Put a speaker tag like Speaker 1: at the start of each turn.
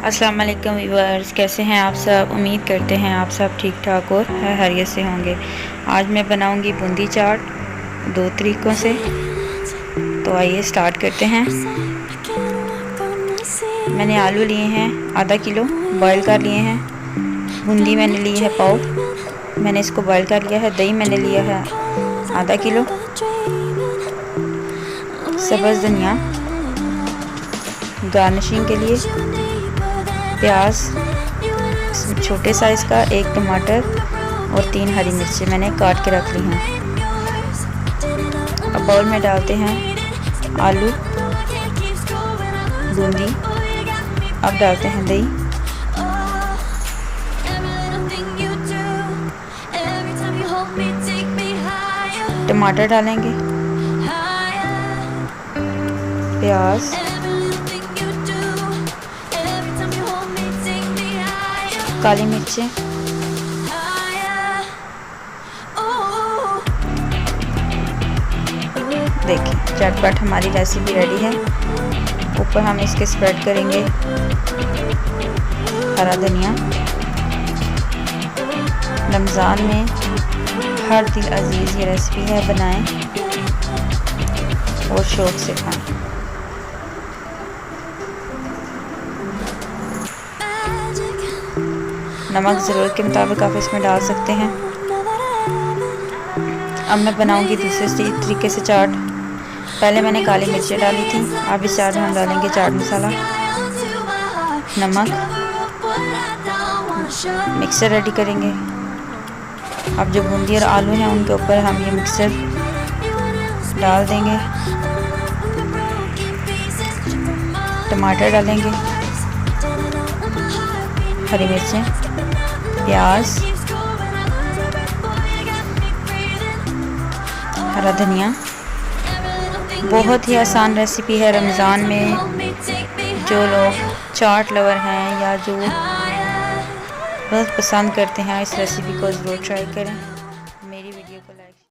Speaker 1: अस्सलाम वालेकुम व्यूअर्स, कैसे हैं आप सब। उम्मीद करते हैं आप सब ठीक ठाक और खैरियत से होंगे। आज मैं बनाऊंगी बूंदी चाट दो तरीक़ों से, तो आइए स्टार्ट करते हैं। मैंने आलू लिए हैं आधा किलो, बॉईल कर लिए हैं। बूंदी मैंने ली है पाव, मैंने इसको बॉईल कर लिया है। दही मैंने लिया है आधा किलो। सब्ज़ धनिया गार्निशिंग के लिए, प्याज छोटे साइज़ का, एक टमाटर और 3 हरी मिर्चें मैंने काट के रख ली हैं। अब बाउल में डालते हैं आलू, बूंदी। अब डालते हैं दही, टमाटर डालेंगे, प्याज, काली मिर्चें, देखिए चटपट हमारी रेसिपी रेडी है। ऊपर हम इसके स्प्रेड करेंगे हरा धनिया। रमज़ान में हर दिल अजीज़ ये रेसिपी है, बनाएं और शौक़ से खाएं। नमक ज़रूरत के मुताबिक आप इसमें डाल सकते हैं। अब मैं बनाऊंगी दूसरे तरीके से चाट। पहले मैंने काली मिर्चें डाली थी, अब इस चाट में हम डालेंगे चाट मसाला, नमक। मिक्सर रेडी करेंगे। अब जो बूंदी और आलू हैं उनके ऊपर हम ये मिक्सर डाल देंगे। टमाटर डालेंगे, हरी मिर्चें, प्याज, हरा धनिया। बहुत ही आसान रेसिपी है। रमज़ान में जो लोग चाट लवर हैं या जो बहुत पसंद करते हैं, इस रेसिपी को ज़रूर ट्राई करें।